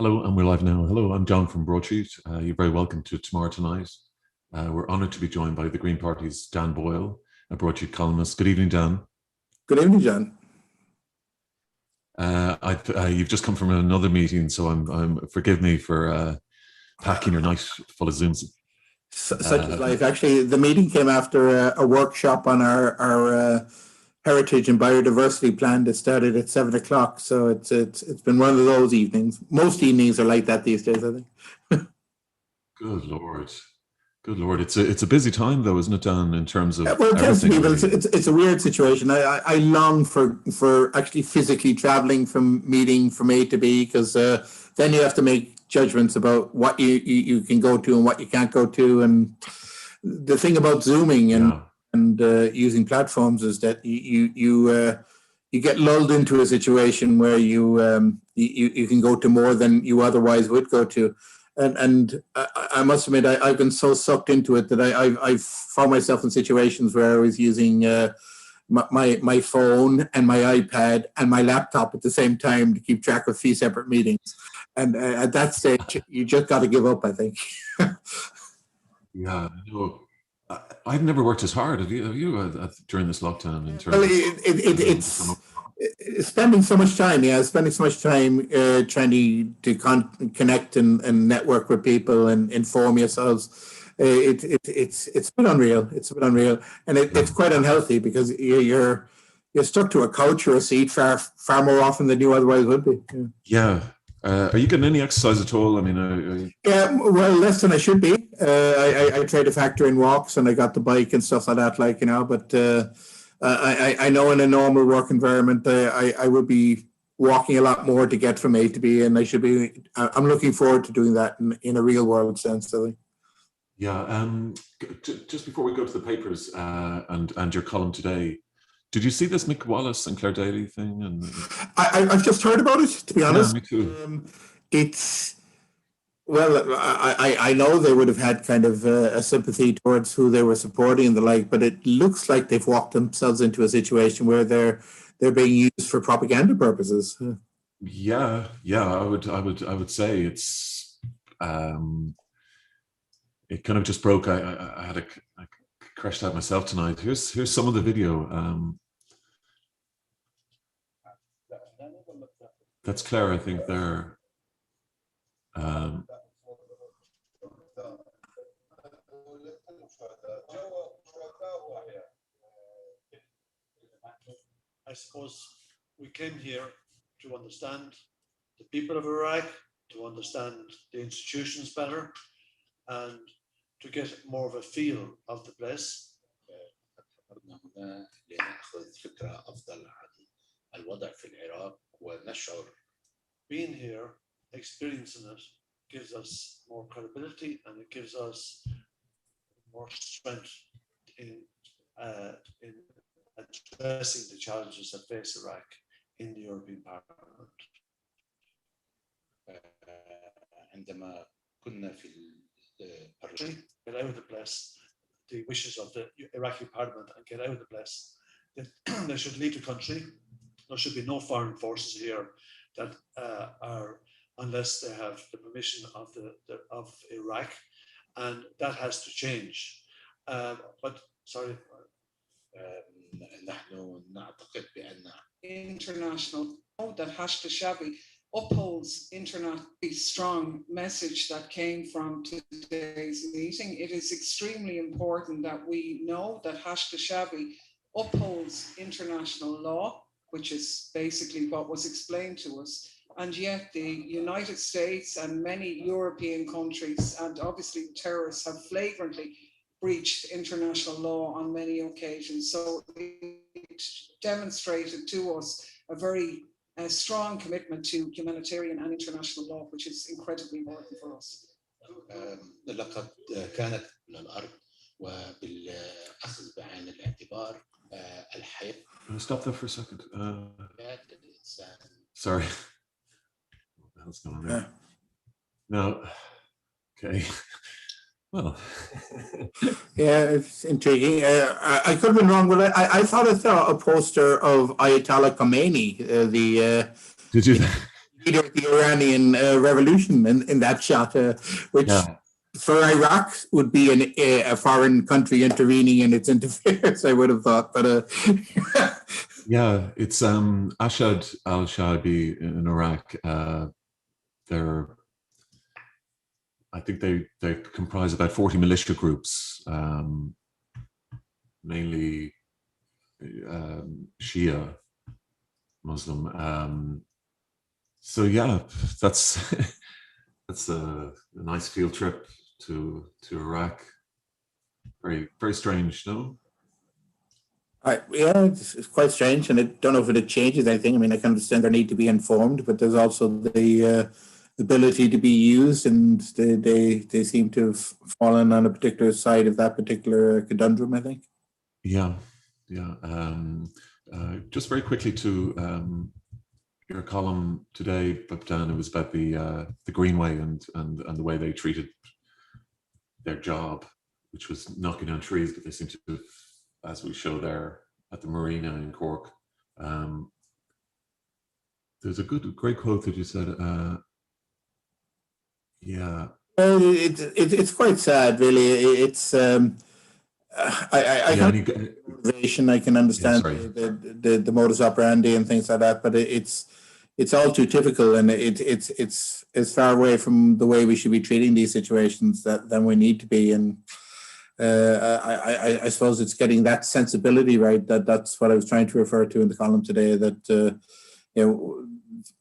Hello, and we're live now. Hello, I'm John from Broadsheet. You're very welcome to Tomorrow Tonight. We're honoured to be joined by the Green Party's Dan Boyle, a Broadsheet columnist. Good evening, Dan. Good evening, John. You've just come from another meeting, so forgive me for packing your night full of Zooms. Such is life. Actually, the meeting came after a workshop on our heritage and biodiversity plan that started at 7 o'clock. So it's been one of those evenings. Most evenings are like that these days, I think. Good Lord. Good Lord. It's a busy time though, isn't it, Dan, in terms of well, it tends to be, but really. it's a weird situation. I long for actually physically traveling from meeting from A to B, because then you have to make judgments about what you can go to and what you can't go to. And the thing about Zooming and using platforms is that you get lulled into a situation where you can go to more than you otherwise would go to. And I must admit, I've been so sucked into it that I've found myself in situations where I was using my phone and my iPad and my laptop at the same time to keep track of 3 separate meetings. And at that stage, you just got to give up, I think. Yeah, no, I've never worked as hard. Have you during this lockdown? In terms well, it's spending so much time. Yeah, spending so much time trying to connect and network with people and inform yourselves. It's been unreal. It's been unreal, and it's quite unhealthy because you're stuck to a couch or a seat far more often than you otherwise would be. Yeah. Are you getting any exercise at all? I mean, yeah, well, less than I should be. I try to factor in walks, and I got the bike and stuff like that, but I know in a normal work environment, I would be walking a lot more to get from A to B, and I'm looking forward to doing that in a real world sense, I think. Yeah. Just before we go to the papers and your column today, did you see this Mick Wallace and Claire Daly thing? And I've just heard about it, to be honest. Yeah, me too. I know they would have had kind of a sympathy towards who they were supporting and the like, but it looks like they've walked themselves into a situation where they're being used for propaganda purposes. Yeah, I would say it's it kind of just broke. I had I crashed out myself tonight. Here's some of the video. That's Claire, I think there. I suppose we came here to understand the people of Iraq, to understand the institutions better, and to get more of a feel of the place. Being here, experiencing it, gives us more credibility, and it gives us more strength in addressing the challenges that face Iraq in the European Parliament. عندما كنا في get out of the place, the wishes of the Iraqi Parliament, and get out of the place. They should lead the country. There should be no foreign forces here that are, unless they have the permission of Iraq, and that has to change. But sorry. نحن نعتقد بأن international that Hashda Shabi upholds internationally strong message that came from today's meeting. It is extremely important that we know that Hashda Shabi upholds international law, which is basically what was explained to us. And yet the United States and many European countries, and obviously terrorists, have flagrantly breached international law on many occasions. So it demonstrated to us a very strong commitment to humanitarian and international law, which is incredibly important for us. لقد كانت من الأرض وبالأخذ بعين الاعتبار الحياة. Stop there for a second. Sorry. What the hell's going on there? No. Okay. Well, yeah, it's intriguing. I could have been wrong, but I thought I saw a poster of Ayatollah Khomeini. Did you? leader of the Iranian revolution in that shot, which for Iraq would be a foreign country intervening in its interference, I would have thought. But yeah, it's Ashad al-Shaabi in Iraq. I think they comprise about 40 militia groups, mainly Shia Muslim. So yeah, that's a nice field trip to Iraq. Very, very strange, no? Yeah, it's quite strange, and I don't know if it changes anything. I mean, I can understand their need to be informed, but there's also the ability to be used, and they seem to have fallen on a particular side of that particular conundrum, I think. Yeah. Just very quickly to your column today, Dan, it was about the Greenway and the way they treated their job, which was knocking down trees, but they seem to have, as we show there at the marina in Cork. There's a great quote that you said. Yeah. It's quite sad, really. It's I can understand the modus operandi and things like that, but it's all too typical, and it's far away from the way we should be treating these situations than we need to be. And I suppose it's getting that sensibility right. That's what I was trying to refer to in the column today. That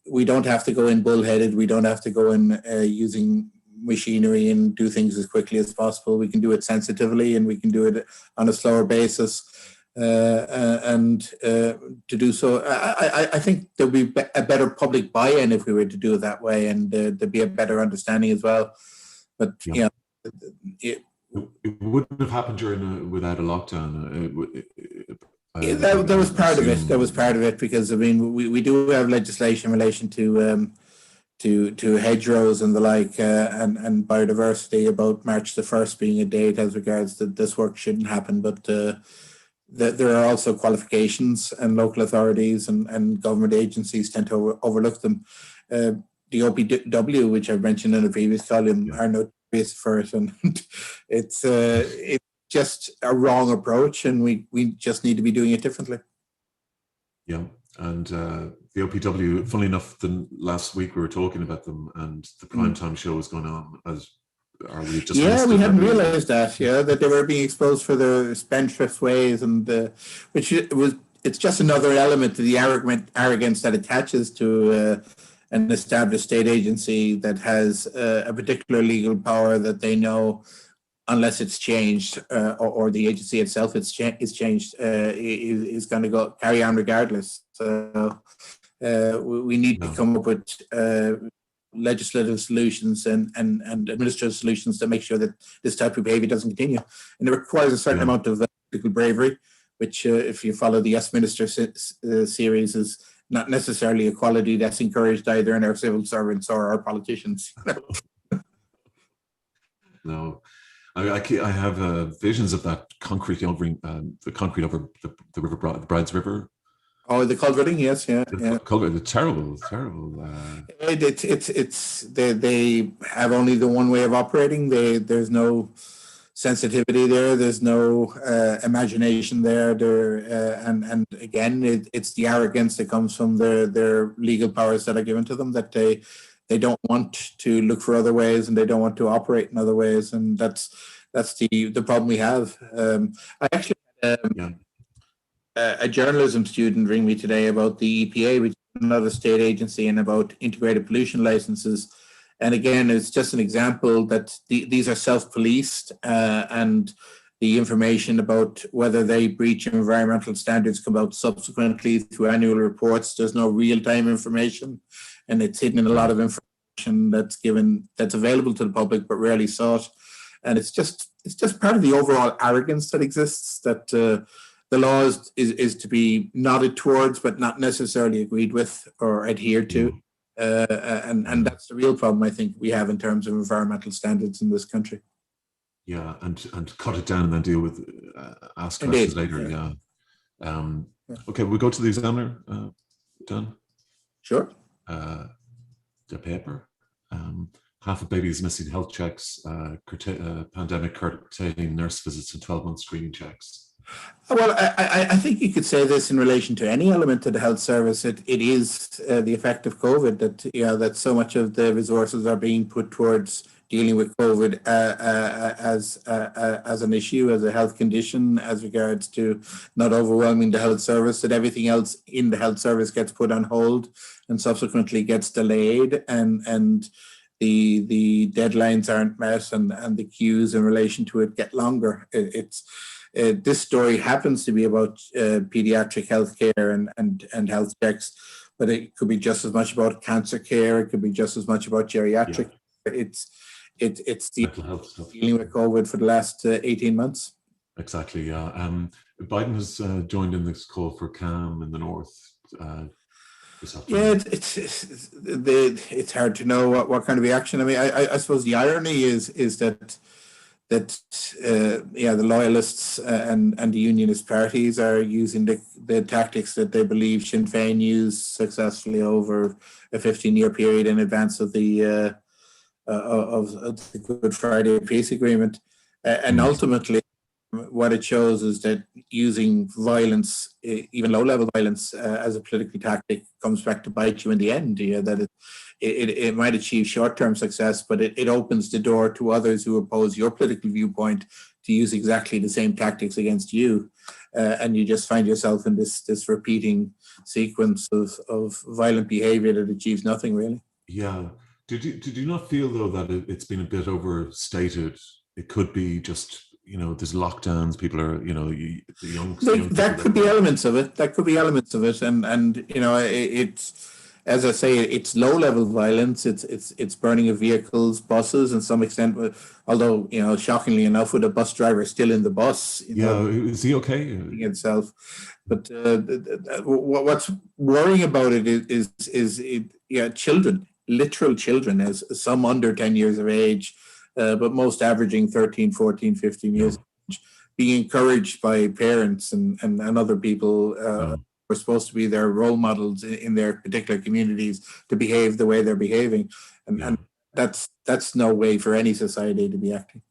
we don't have to go in bullheaded. We don't have to go in using machinery and do things as quickly as possible. We can do it sensitively, and we can do it on a slower basis. And to do so, I think there'll be a better public buy-in if we were to do it that way, and there'd be a better understanding as well. But it wouldn't have happened without a lockdown. That was part of it. That was part of it, because I mean we do have legislation in relation to hedgerows and the like, and biodiversity, about March the 1st being a date as regards that this work shouldn't happen. But there are also qualifications, and local authorities and government agencies tend to overlook them. The OPW, which I've mentioned in a previous column, are notorious for it, and it's just a wrong approach, and we just need to be doing it differently. Yeah, and the OPW, funnily enough, last week we were talking about them, and the primetime show was going on. We hadn't realised that. Yeah, that they were being exposed for their spendthrift ways, and it's just another element to the arrogance that attaches to an established state agency that has a particular legal power that they know, unless it's changed, or the agency itself is changed, is going to carry on regardless. So we need to come up with legislative solutions and administrative solutions to make sure that this type of behaviour doesn't continue. And it requires a certain amount of political bravery, which, if you follow the Yes Minister series, is not necessarily a quality that's encouraged either in our civil servants or our politicians. No. I have visions of that concrete over the river, the Bride's River. Oh, the culverting, yes, yeah. Culvert, terrible. They have only the one way of operating. There's no sensitivity there. There's no imagination there. And again, it's the arrogance that comes from their legal powers that are given to them, that they don't want to look for other ways, and they don't want to operate in other ways, and that's the problem we have. I actually a journalism student ring me today about the EPA, which is another state agency, and about integrated pollution licenses. And again, it's just an example that these are self-policed, and the information about whether they breach environmental standards come out subsequently through annual reports. There's no real-time information, and it's hidden in a lot of information that's available to the public but rarely sought. And it's just part of the overall arrogance that exists, that the law is to be nodded towards but not necessarily agreed with or adhered to. And that's the real problem I think we have in terms of environmental standards in this country. Yeah, and cut it down and then deal with ask questions later. Yeah. Okay, we'll go to the examiner, Dan. Sure. a paper. Half of babies missing health checks, pandemic curtailing nurse visits and 12-month screening checks. Well, I think you could say this in relation to any element of the health service. It is the effect of COVID that so much of the resources are being put towards dealing with COVID as an issue, as a health condition, as regards to not overwhelming the health service, that everything else in the health service gets put on hold and subsequently gets delayed, and the deadlines aren't met, and the queues in relation to it get longer. This story happens to be about pediatric healthcare and health checks, but it could be just as much about cancer care. It could be just as much about geriatric. Yeah. It's the dealing with COVID for the last 18 months. Exactly. Yeah. Biden has joined in this call for calm in the north. Yeah, it's hard to know what kind of reaction. I mean, I suppose the irony is that the loyalists and the unionist parties are using the tactics that they believe Sinn Féin used successfully over a 15-year period in advance of the Good Friday Peace Agreement, and ultimately what it shows is that using violence, even low-level violence, as a political tactic comes back to bite you in the end. That it might achieve short-term success, but it opens the door to others who oppose your political viewpoint to use exactly the same tactics against you, and you just find yourself in this repeating sequence of violent behaviour that achieves nothing really. Yeah. Did you not feel though that it's been a bit overstated? It could be just, there's lockdowns. People are, the young. That could be elements of it. That could be elements of it, and it's, as I say, it's low-level violence. It's burning of vehicles, buses, and some extent. Although shockingly enough, with a bus driver still in the bus. Is he okay? Itself, but what's worrying about it is children, literal children, as some under 10 years of age. But most averaging 13, 14, 15 years of age, being encouraged by parents and other people who are supposed to be their role models in their particular communities to behave the way they're behaving. And that's no way for any society to be acting.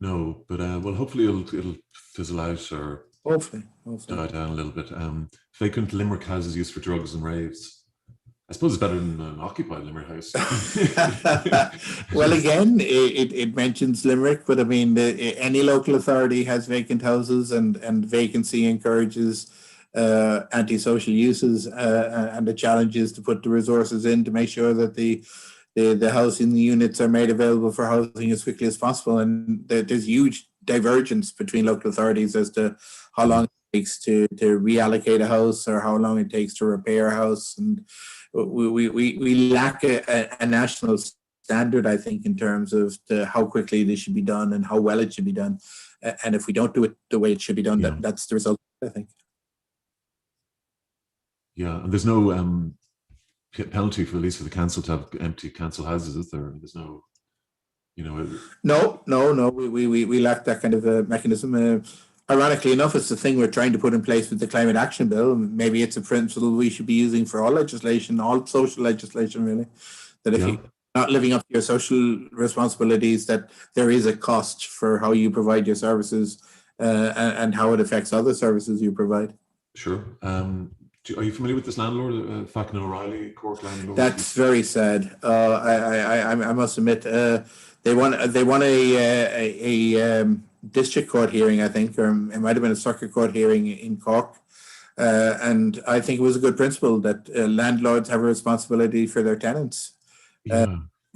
No, but well, hopefully it'll fizzle out or hopefully die down a little bit. Vacant Limerick houses used for drugs and raves. I suppose it's better than an occupied Limerick house. Well, again, it mentions Limerick, but I mean, any local authority has vacant houses, and vacancy encourages antisocial uses, and the challenge is to put the resources in to make sure that the housing units are made available for housing as quickly as possible. And there's huge divergence between local authorities as to how long it takes to reallocate a house or how long it takes to repair a house. And we lack a national standard, I think, in terms of how quickly this should be done and how well it should be done. And if we don't do it the way it should be done, that's the result, I think. Yeah, and there's no penalty for, at least for the council, to have empty council houses, is there? There's no, No. We lack that kind of a mechanism. Ironically enough, it's the thing we're trying to put in place with the Climate Action Bill. Maybe it's a principle we should be using for all legislation, all social legislation, really. That if you're not living up to your social responsibilities, that there is a cost for how you provide your services and how it affects other services you provide. Sure. Are you familiar with this landlord, Fackin O'Reilly, Cork landlord? That's very sad. I must admit, they won a district court hearing, I think, or it might have been a circuit court hearing in Cork. And I think it was a good principle that landlords have a responsibility for their tenants.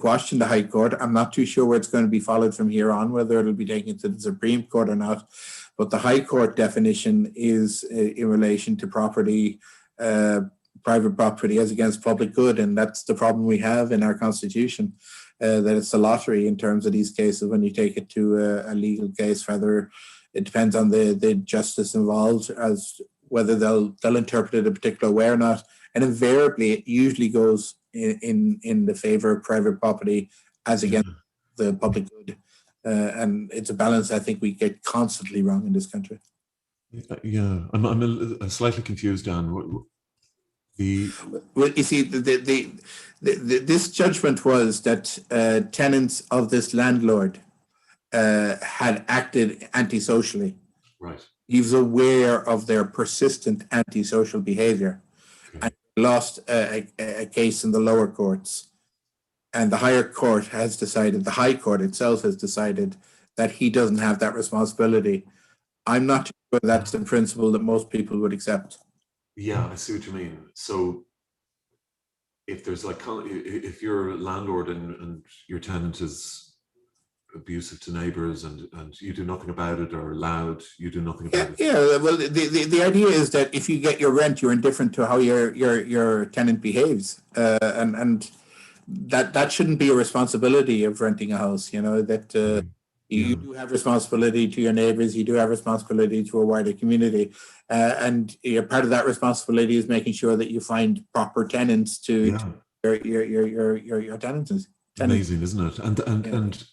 Quashed in the High Court. I'm not too sure where it's going to be followed from here on, whether it'll be taken to the Supreme Court or not. But the High Court definition is in relation to property, private property as against public good. And that's the problem we have in our Constitution. That it's a lottery in terms of these cases when you take it to a legal case. Whether it depends on the justice involved as whether they'll interpret it a particular way or not. And invariably, it usually goes in the favor of private property as against the public good. And it's a balance I think we get constantly wrong in this country. Yeah, I'm slightly confused, Dan. Well, you see, this judgment was that tenants of this landlord had acted antisocially. Right. He was aware of their persistent antisocial behaviour, Okay. and lost a case in the lower courts. And the higher court has decided, the High Court itself has decided that he doesn't have that responsibility. I'm not sure that's the principle that most people would accept. Yeah, I see what you mean. So if there's like, if you're a landlord and your tenant is abusive to neighbors and you do nothing about it, or loud, you do nothing about it. Yeah. Well, the idea is that if you get your rent, you're indifferent to how your tenant behaves, and that shouldn't be a responsibility of renting a house. You know that you do have responsibility to your neighbors. You do have responsibility to a wider community, and part of that responsibility is making sure that you find proper tenants to your tenants. Amazing, isn't it? And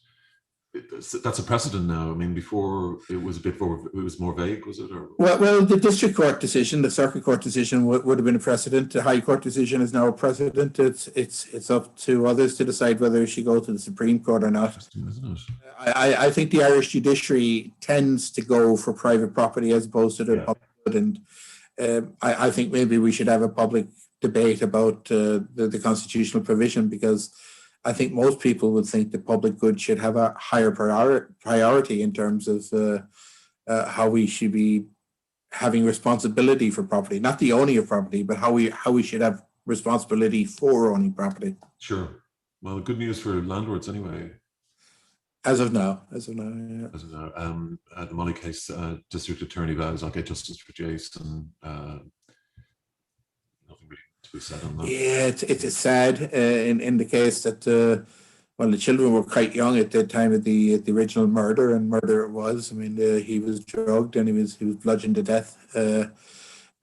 that's a precedent now. I mean, before it was a bit more, it was more vague, was it? Or? Well, the district court decision, the circuit court decision would have been a precedent. The High Court decision is now a precedent. It's up to others to decide whether it should go to the Supreme Court or not. Interesting, isn't it? I think the Irish judiciary tends to go for private property as opposed to the public good, and I think maybe we should have a public debate about the constitutional provision, because I think most people would think the public good should have a higher priority in terms of how we should be having responsibility for property, not the owning of property, but how we should have responsibility for owning property. Sure. Well, good news for landlords anyway. As of now, yeah. As of now, the Money case, District Attorney vows I'll get justice for Jason. Nothing really to be said on that. Yeah, it's sad in the case that the children were quite young at the time of the original murder, and murder it was. I mean, he was drugged and he was bludgeoned to death. There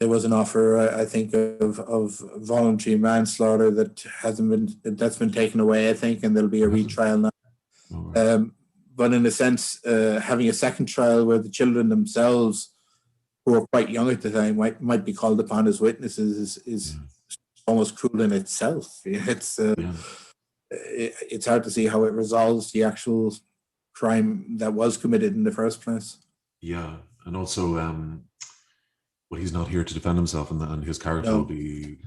was an offer, I think, of voluntary manslaughter that's been taken away, I think, and there'll be a retrial now. Right. But in a sense, having a second trial where the children themselves, who were quite young at the time, might be called upon as witnesses is almost cruel in itself. It's hard to see how it resolves the actual crime that was committed in the first place. Yeah, and also, well, he's not here to defend himself, and his character will be,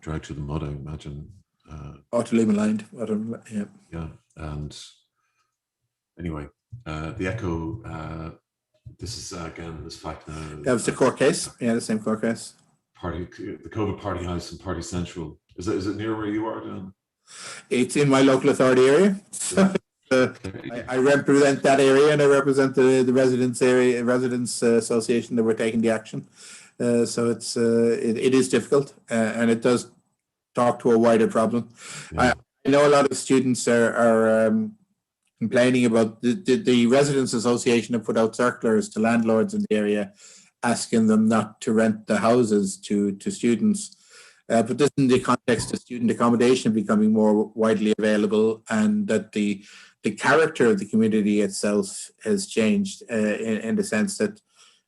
dragged through the mud, I imagine. Utterly maligned. Yeah, and anyway, the Echo. This is again this fact now. That was the court case. Yeah, the same court case. The COVID Party House in Party Central. Is it near where you are, Dan? It's in my local authority area. I represent that area, and I represent the residents association that were taking the action. So it is difficult, and it does talk to a wider problem. Yeah. I know a lot of students are complaining about the residents association have put out circulars to landlords in the area, asking them not to rent the houses to students. But this in the context of student accommodation becoming more widely available, and that the character of the community itself has changed in the sense that,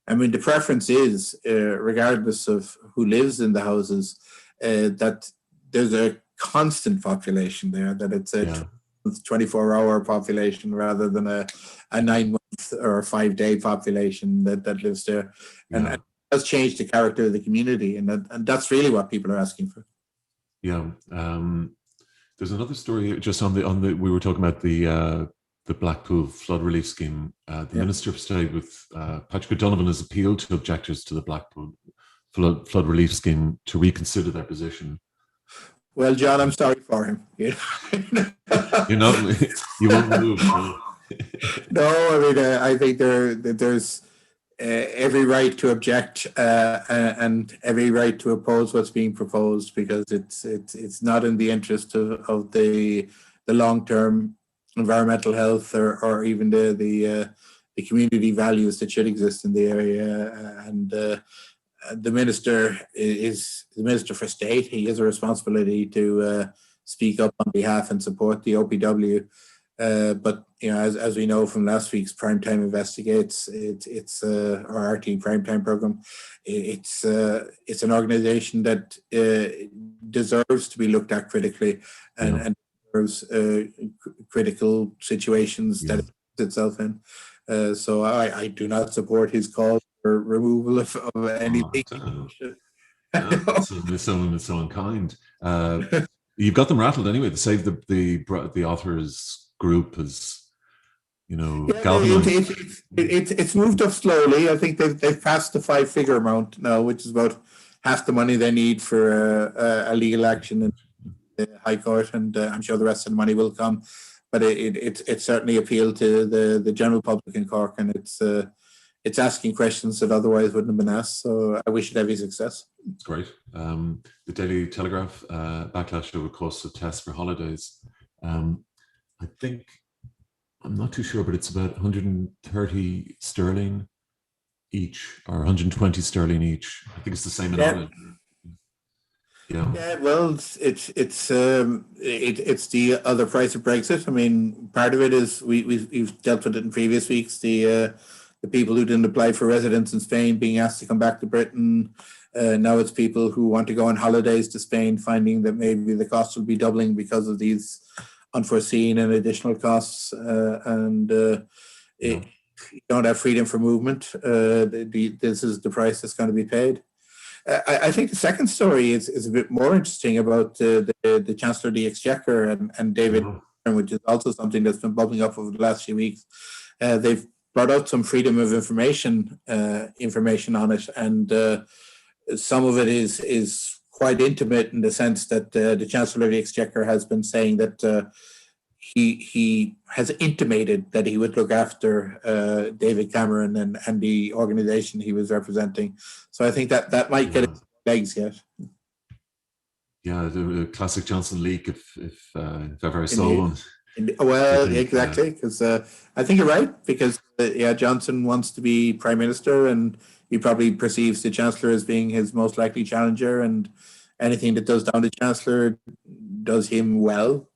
I mean, the preference is, regardless of who lives in the houses, that there's a constant population there, that it's a 24-hour population rather than a 9-month or a 5-day population that lives there. And has changed the character of the community, and that's really what people are asking for. Yeah, there's another story just on the. We were talking about the Blackpool flood relief scheme. The Minister for State with Patrick O'Donovan has appealed to objectors to the Blackpool flood relief scheme to reconsider their position. Well, John, I'm sorry for him. You're not. You won't move. No, I mean, I think there's every right to object and every right to oppose what's being proposed, because it's not in the interest of the long-term environmental health or even the community values that should exist in the area. And the minister is the Minister for State. He has a responsibility to speak up on behalf and support the OPW. But as we know from last week's Primetime Investigates, it's our RT Primetime program. It's an organization that deserves to be looked at critically and deserves critical situations that it puts itself in. So I do not support his call for removal of anything. Someone so unkind. You've got them rattled anyway. To save the authors group has, galvanized. It's moved up slowly. I think they've passed the 5-figure amount now, which is about half the money they need for a legal action in the High Court, and I'm sure the rest of the money will come. But it certainly appealed to the general public in Cork, and it's asking questions that otherwise wouldn't have been asked. So I wish it every success. It's great. The Daily Telegraph backlash over costs of tests for holidays. I think, I'm not too sure, but it's about 130 sterling each, or 120 sterling each. I think it's the same in Ireland. Yeah, well, it's the other price of Brexit. I mean, part of it is we've dealt with it in previous weeks. The people who didn't apply for residence in Spain being asked to come back to Britain. Now it's people who want to go on holidays to Spain, finding that maybe the costs will be doubling because of these unforeseen and additional costs. You don't have freedom for movement. This is the price that's going to be paid. I think the second story is a bit more interesting about the Chancellor of the Exchequer and David, which is also something that's been bubbling up over the last few weeks. They've brought out some freedom of information on it, and some of it is quite intimate in the sense that the Chancellor of the Exchequer has been saying that he has intimated that he would look after David Cameron and the organisation he was representing. So I think that might get its legs yet. Yeah, the classic Johnson leak, if ever I saw one. Well, exactly, because I think you're right, because Johnson wants to be Prime Minister, and he probably perceives the Chancellor as being his most likely challenger, and anything that does down the Chancellor does him well.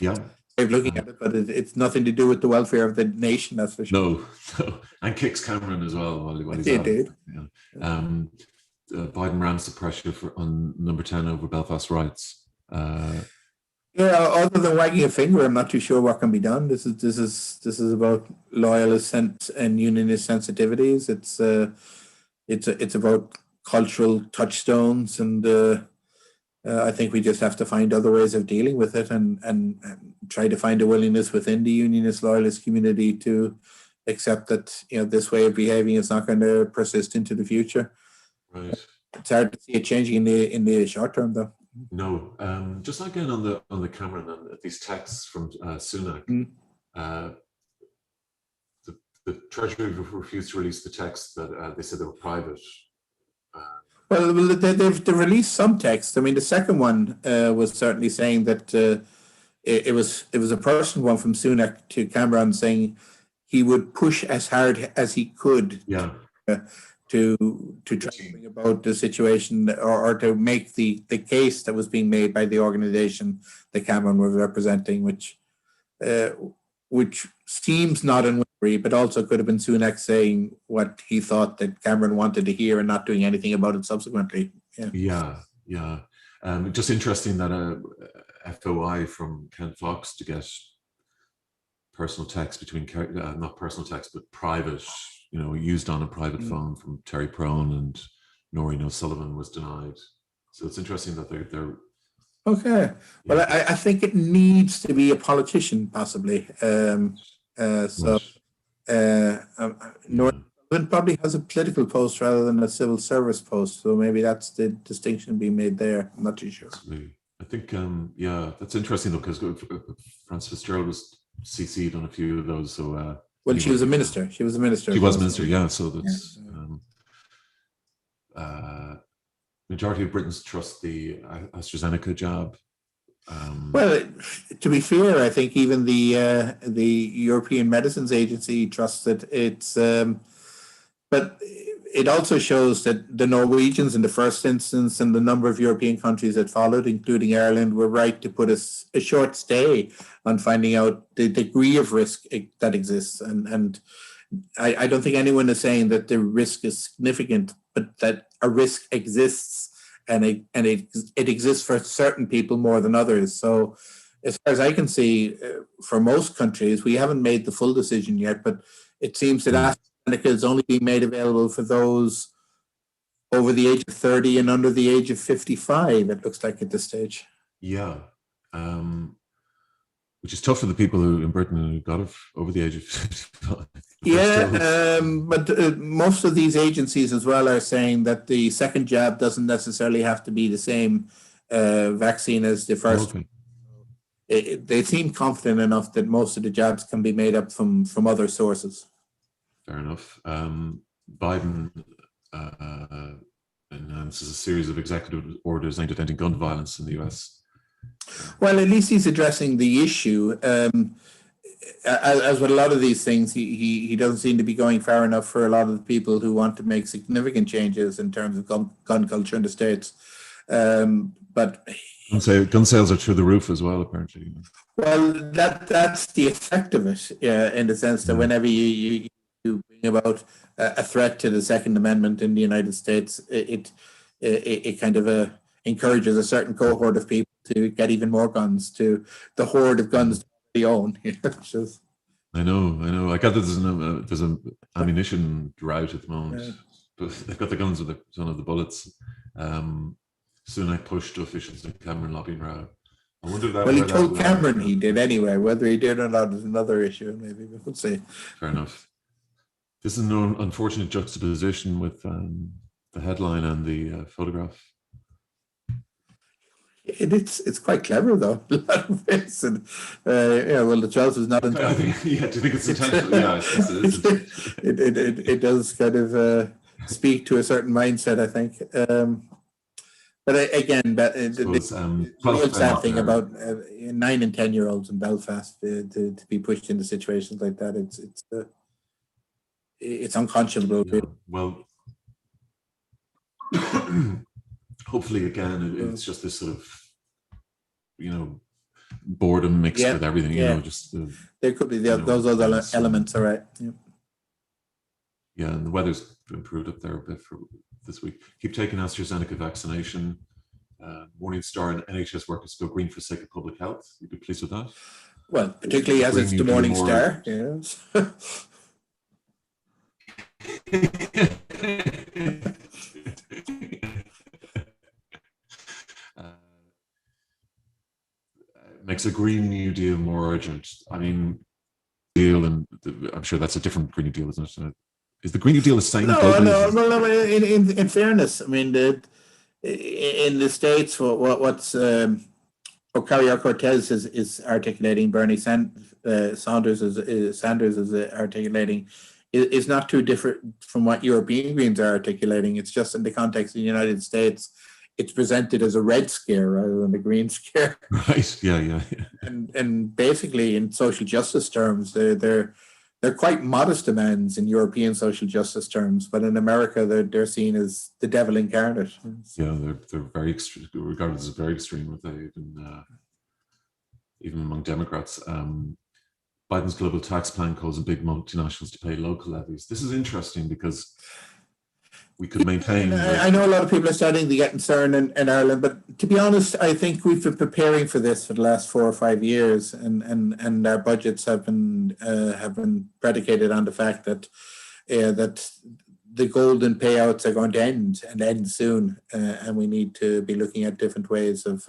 Yeah. Looking at it, but it's nothing to do with the welfare of the nation, that's for sure. No. And kicks Cameron as well while he's at it. Biden rams the pressure on number 10 over Belfast rights. Other than wagging a finger, I'm not too sure what can be done. This is about loyalist and unionist sensitivities. It's about cultural touchstones, and I think we just have to find other ways of dealing with it, and try to find a willingness within the unionist loyalist community to accept that this way of behaving is not going to persist into the future. Right. It's hard to see it changing in the short term, though. No. Just again on the Cameron and these texts from Sunak. The Treasury refused to release the texts that they said they were private. Well, they've released some text. I mean, the second one was certainly saying that it was a personal one from Sunak to Cameron saying he would push as hard as he could to try to bring about the situation or to make the case that was being made by the organisation that Cameron was representing, which seems not unwary, but also could have been Sunak saying what he thought that Cameron wanted to hear and not doing anything about it subsequently. Yeah. Just interesting that FOI from Ken Fox to get personal text between, not personal text, but private, used on a private phone from Terry Prone and Noreen O'Sullivan was denied. So it's interesting that they're okay. Well, I think it needs to be a politician, possibly. Noreen probably has a political post rather than a civil service post, so maybe that's the distinction being made there. I'm not too sure. I think, that's interesting though, because Frances Fitzgerald was CC'd on a few of those. So, well, she was a minister. She was a minister. Yeah. So that's majority of Britons trust the AstraZeneca jab. Well, to be fair, I think even the European Medicines Agency trusts it. It's, but it also shows that the Norwegians in the first instance and the number of European countries that followed, including Ireland, were right to put a short stay on finding out the degree of risk that exists. And I don't think anyone is saying that the risk is significant, but that a risk exists, and it exists for certain people more than others. So as far as I can see, for most countries, we haven't made the full decision yet, but it seems that AstraZeneca is only being made available for those over the age of 30 and under the age of 55, it looks like at this stage. Yeah. Which is tough for the people who in Britain who got it over the age of 55. Yeah, but most of these agencies as well are saying that the second jab doesn't necessarily have to be the same vaccine as the first. Okay. They seem confident enough that most of the jabs can be made up from other sources. Fair enough. Biden announces a series of executive orders aimed at ending gun violence in the US. Well, at least he's addressing the issue. As with a lot of these things, he doesn't seem to be going far enough for a lot of the people who want to make significant changes in terms of gun culture in the States. But gun sales are through the roof as well, apparently. Well, that's the effect of it, in the sense that whenever you bring about a threat to the Second Amendment in the United States, it kind of encourages a certain cohort of people to get even more guns, to the horde of guns they own. I know. I got there's an ammunition drought at the moment, but they've got the guns with some of the bullets. Soon I pushed officials in Cameron lobbying row. I wonder that. Well, he told Cameron he did anyway. Whether he did or not is another issue. Maybe we'll see. Fair enough. This is an unfortunate juxtaposition with the headline and the photograph. It's quite clever though. A lot of this, and well, the choice was not intentional. Do you think it's intentional? Yeah, it does kind of speak to a certain mindset, I think. But again, the sad thing about 9 and 10-year-olds in Belfast to be pushed into situations like that, it's unconscionable. Yeah. Well, hopefully, again, it's just this sort of boredom mixed with everything. Just there could be those other elements. All right. Yeah, and the weather's improved up there a bit for this week. Keep taking AstraZeneca vaccination. Morning Star and NHS workers go green for sake of public health. You'd be pleased with that? Well, particularly as it's the Morning Star. Yes. Makes a Green New Deal more urgent. I mean, I'm sure that's a different Green New Deal, isn't it? Is the Green New Deal the same? No. In fairness, I mean, in the States, what's Ocasio-Cortez is articulating, Bernie Sanders is articulating, is not too different from what European Greens are articulating. It's just in the context of the United States, it's presented as a red scare rather than a green scare. Right. Yeah. And basically, in social justice terms, they're quite modest demands in European social justice terms, but in America, they're seen as the devil incarnate. Yeah, they're very regarded as very extreme, with even among Democrats. Biden's global tax plan calls on big multinationals to pay local levies. This is interesting because we could maintain. I know a lot of people are starting to get concerned in Ireland, but to be honest, I think we've been preparing for this for the last 4 or 5 years, and our budgets have been predicated on the fact that that the golden payouts are going to end soon, and we need to be looking at different ways of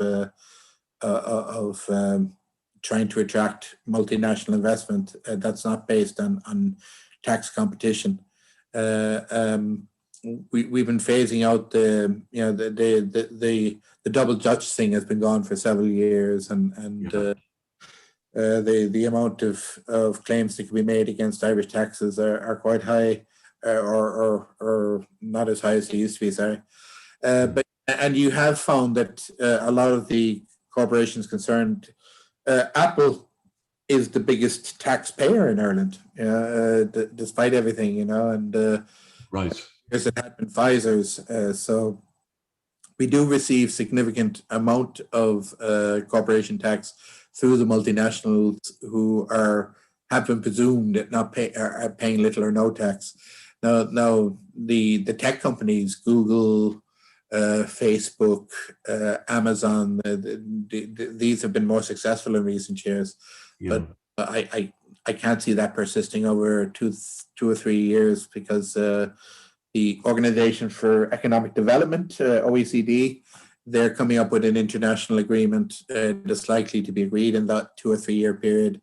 trying to attract multinational investment that's not based on tax competition. We've been phasing out the double Dutch thing has been gone for several years, and the amount of claims that can be made against Irish taxes are quite high, or not as high as they used to be. Sorry, but you have found that a lot of the corporations concerned, Apple is the biggest taxpayer in Ireland, despite everything, and right. years it had been Pfizer's. So we do receive significant amount of corporation tax through the multinationals who have been presumed at not are paying little or no tax. Now the tech companies, Google, Facebook, Amazon, these have been more successful in recent years, but I can't see that persisting over two or 3 years, because the Organization for Economic Development, OECD, they're coming up with an international agreement that's likely to be agreed in that 2 or 3 year period.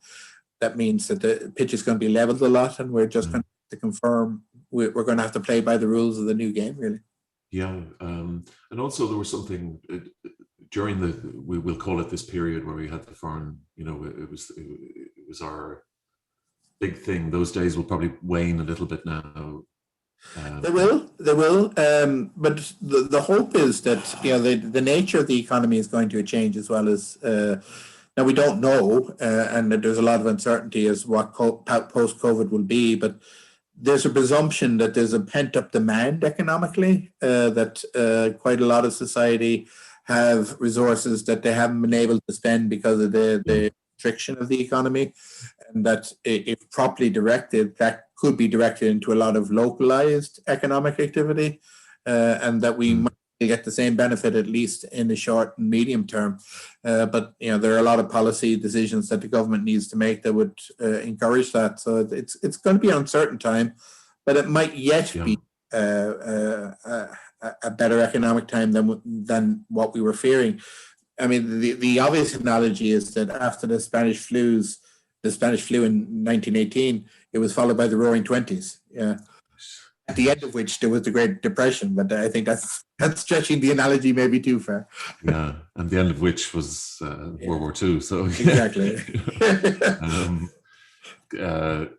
That means that the pitch is going to be leveled a lot, and we're just going to confirm we're going to have to play by the rules of the new game, really. Yeah, and also there was something during we'll call it this period where we had the foreign, it was our big thing. Those days will probably wane a little bit now. They will, but the hope is that the nature of the economy is going to change, as well as now we don't know, and there's a lot of uncertainty as what post-COVID will be, but there's a presumption that there's a pent-up demand economically, that quite a lot of society have resources that they haven't been able to spend because of the restriction of the economy, and that if properly directed, that could be directed into a lot of localized economic activity, and that we might get the same benefit, at least in the short and medium term. But there are a lot of policy decisions that the government needs to make that would encourage that. So it's going to be an uncertain time, but it might yet be a better economic time than what we were fearing. I mean, the obvious analogy is that after the Spanish flu in 1918, it was followed by the Roaring Twenties. Yeah. At the end of which there was the Great Depression, but I think that's stretching the analogy maybe too far. Yeah, and the end of which was World War II. So exactly.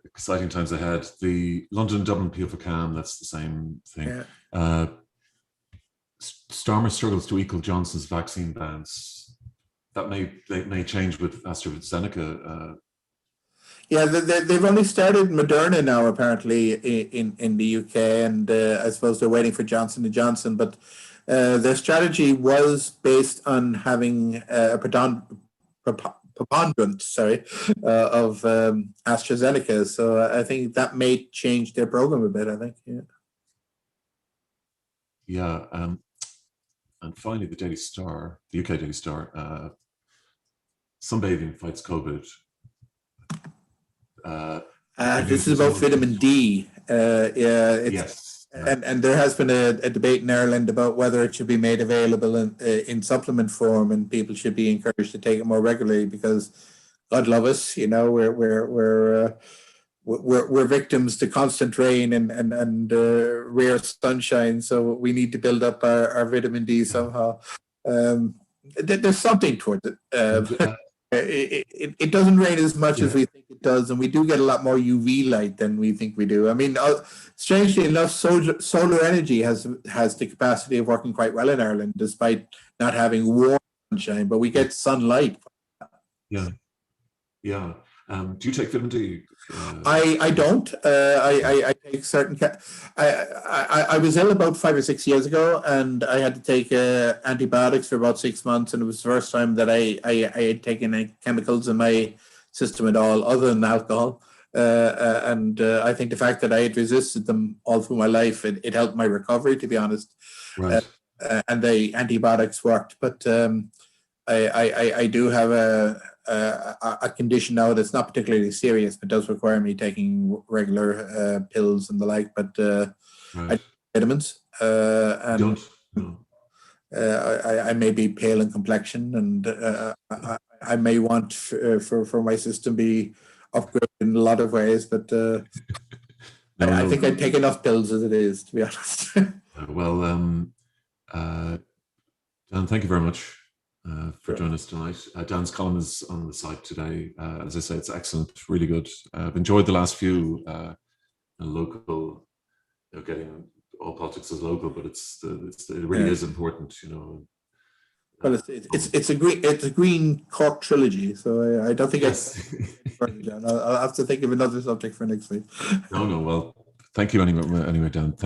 Exciting times ahead. The London Dublin Peel for Calm, that's the same thing. Yeah. Starmer struggles to equal Johnson's vaccine bans. That may change with AstraZeneca. Yeah, they've only started Moderna now, apparently, in the UK, and I suppose they're waiting for Johnson & Johnson. But their strategy was based on having a preponderance, of AstraZeneca. So I think that may change their program a bit, I think. Yeah. And finally, the Daily Star, the UK Daily Star, sunbathing fights COVID. This is about vitamin D. Yes. And there has been a debate in Ireland about whether it should be made available in supplement form, and people should be encouraged to take it more regularly, because God love us, we're victims to constant rain and rare sunshine, so we need to build up our vitamin D somehow. There's something towards it. It doesn't rain as much as we think it does, and we do get a lot more UV light than we think we do. I mean, strangely enough, solar energy has the capacity of working quite well in Ireland, despite not having warm sunshine, but we get sunlight. Yeah. Do you take vitamin D? I don't. I take certain. I was ill about 5 or 6 years ago, and I had to take antibiotics for about 6 months, and it was the first time that I had taken any chemicals in my system at all, other than alcohol. And I think the fact that I had resisted them all through my life, it helped my recovery, to be honest. Right. And the antibiotics worked, but I do have a condition now that's not particularly serious, but does require me taking regular pills and the like. But I take vitamins, and I may be pale in complexion, and I may want for my system be upgraded in a lot of ways. But I think I take enough pills as it is, to be honest. Well, Dan, thank you very much for joining us tonight. Dan's column is on the site today. As I say, it's excellent, really good. I've enjoyed the last few local, getting all politics as local, but it really is important, Well, it's a Green Cork trilogy, so I don't think I'll have to think of another subject for next week. No. Well, thank you anyway, Dan. Thank